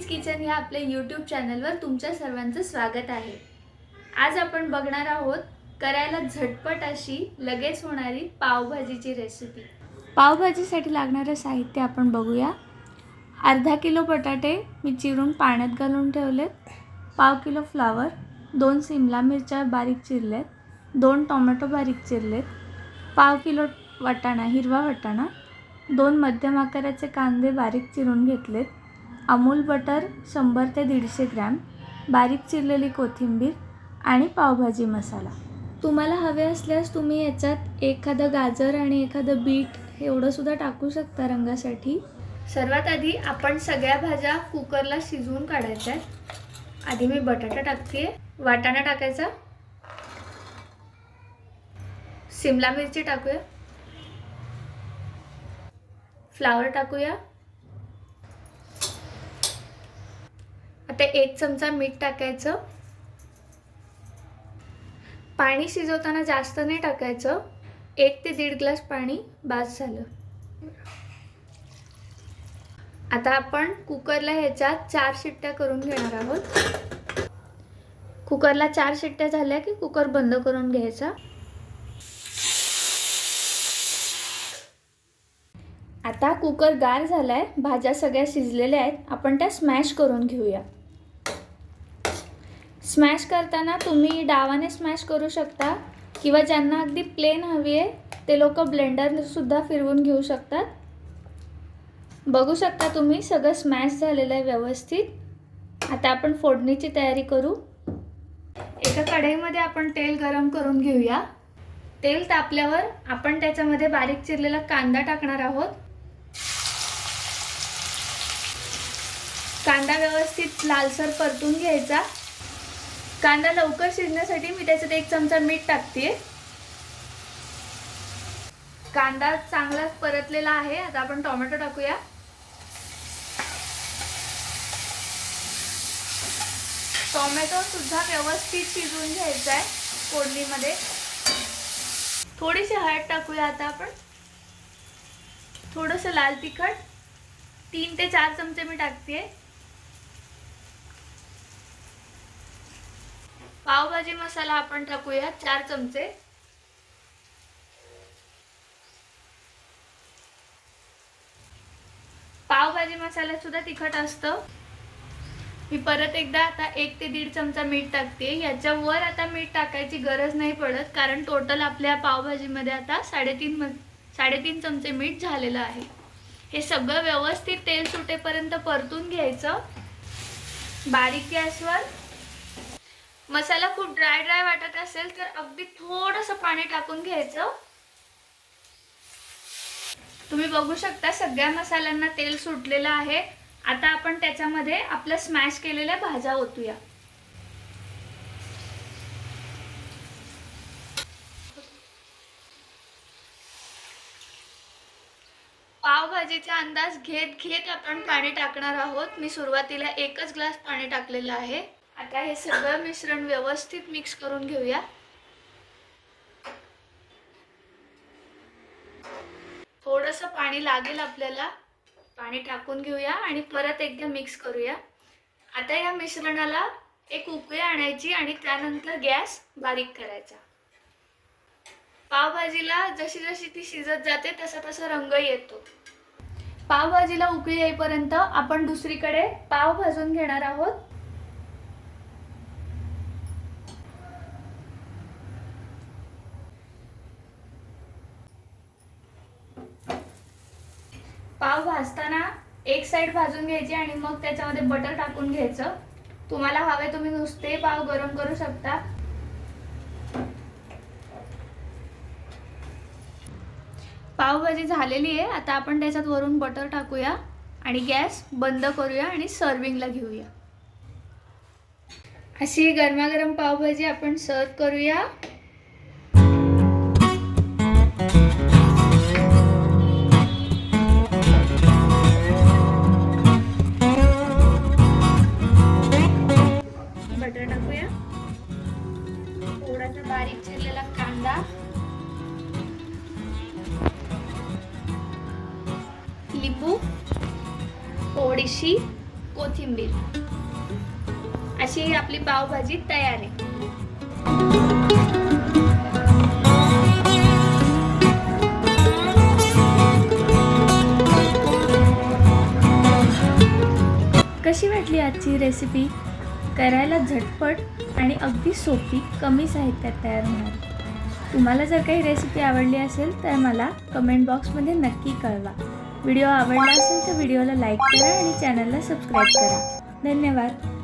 Kitchen या आपल्या YouTube चॅनलवर तुमच्या सर्वांचं स्वागत आहे। आज आपण बघणार आहोत करायला झटपट अशी लगेच होणारी पावभाजीची रेसिपी। पावभाजीसाठी लागणारे साहित्य आपण बघूया। अर्धा किलो बटाटे मी चिरून पाण्यात घालून ठेवलेत, पाव किलो फ्लावर, 2 शिमला मिरच्या बारीक चिरलेत, 2 टोमॅटो बारीक चिरलेत, पाव किलो वाटाणा हिरवा वाटाणा, 2 मध्यम आकाराचे कांदे बारीक चिरून घेतलेत, अमूल बटर 100 ते 150 ग्रॅम, बारीक चिरलेली कोथिंबीर आणि पावभाजी मसाला। तुम्हाला हवे असल्यास तुम्ही याच्यात एखादं गाजर आणि एखादं बीट एवढं सुद्धा टाकू शकता रंगासाठी। सर्वात आधी आपण सगळ्या भाज्या कुकरला शिजवून काढायच्या आहेत। आधी मी बटाटा टाकते, वाटाणा टाकायचा, शिमला मिरची टाकूया, फ्लावर टाकूया, आता 1 चमचा मीठ टाकायचं। पाणी शिजवताना जास्त नाही टाकायचं, 1 ते 1.5 ग्लास पाणी बास झालं। आता आपण कुकरला ह्याच्यात 4 शिट्ट्या करून घेणार आहोत। कुकरला 4 शिट्ट्या झाल्या की कुकर बंद करून घ्यायचा। आता कुकर गार झालाय, भाज्या सगळ्या शिजलेल्या आहेत, आपण त्या स्मॅश करून घेऊया। स्मॅश करताना तुम्ही डावाने स्मॅश करू शकता किंवा ज्यांना अगदी प्लेन हवी आहे ते लोक ब्लेंडर सुद्धा फिरवून घेऊ शकतात। बघू शकता तुम्ही सगळं स्मॅश झालेलं आहे व्यवस्थित। आता आपण फोडणीची तयारी करू। एका कढईमध्ये आपण तेल गरम करून घेऊया। तेल तापल्यावर आपण त्याच्यामध्ये बारीक चिरलेला कांदा टाकणार आहोत। कांदा व्यवस्थित लालसर परतून घ्यायचा। कांदा लवकर शिजण्यासाठी मी त्याच्यात 1 चमचा मीठ टाकते। कांदा चांगला परतलेला आहे, आता आपण टोमॅटो टाकूया। टोमॅटो सुद्धा व्यवस्थित शिजवून घ्यायचा आहे फोडणीमध्ये। थोडीशी हळद टाकूया आता आपण, थोडंसं लाल तिखट 3 ते 4 चमचे मी टाकते। पावभाजी मसाला आपण टाकूया 4 चमचे। पावभाजी मसाला सुद्धा तिखट असतं। मी परत एकदा आता 1 ते 1.5 चमचा मीठ टाकते। याच्यावर आता मीठ टाकायची गरज नाही पडत, कारण टोटल आपल्या पावभाजीमध्ये आता 3.5 चमचे मीठ झालेलं आहे। हे सगळं व्यवस्थित तेल सुटेपर्यंत परतून घ्यायचं बारीक गॅसवर। मसाला खूप ड्राय वाटत असेल तर अगदी थोडंसं पाणी टाकून घ्यायचं। तुम्ही बघू शकता सगळ्या मसाल्यांना तेल सुटलेलं आहे। आता आपण त्याच्यामध्ये आपल्या स्मॅश केलेल्या भाज्या ओतूया। पावभाजीचा अंदाज घेत आपण पाणी टाकणार आहोत। मी सुरुवातीला 1च ग्लास पाणी टाकलेलं आहे। आता हे सगळं मिश्रण व्यवस्थित मिक्स करून घेऊया। थोडंसं पाणी लागेल आपल्याला, पाणी टाकून घेऊया आणि परत एकदा मिक्स करूया। आता या मिश्रणाला एक उकळी आणायची आणि त्यानंतर गॅस बारीक करायचा। पावभाजीला जशी जशी ती शिजत जाते तसा रंग येतो। पावभाजीला उकळी येईपर्यंत आपण दुसरीकडे पाव भाजून घेणार आहोत। पाव भाजताना एक साइड भाजून घ्यायची आणि मग त्याच्यामध्ये बटर टाकून घ्यायचं। तुम्हाला हवे तुम्ही नुसते पाव गरम करू शकता। पावभाजी झालेली आहे, आता आपण त्याच्यात वरून बटर टाकूया आणि गॅस बंद करूया आणि सर्विंगला घेऊया। अशी गरमागरम पावभाजी आपण सर्व करूया। बटर टाकूया, थोडासा बारीक चिरलेला कांदा, लिंबू, थोडीशी कोथिंबीर अशी आपली पावभाजी तयार आहे. कशी वाटली आजची रेसिपी? करायला झटपट आणि अगदी सोपी, कमी साहित्यात तयार होणार. तुम्हाला जर काही रेसिपी आवडली असेल तर मला कमेंट बॉक्समध्ये नक्की कळवा. व्हिडिओ आवडला असेल तर व्हिडिओला लाईक करा आणि चॅनलला सबस्क्राईब करा. धन्यवाद.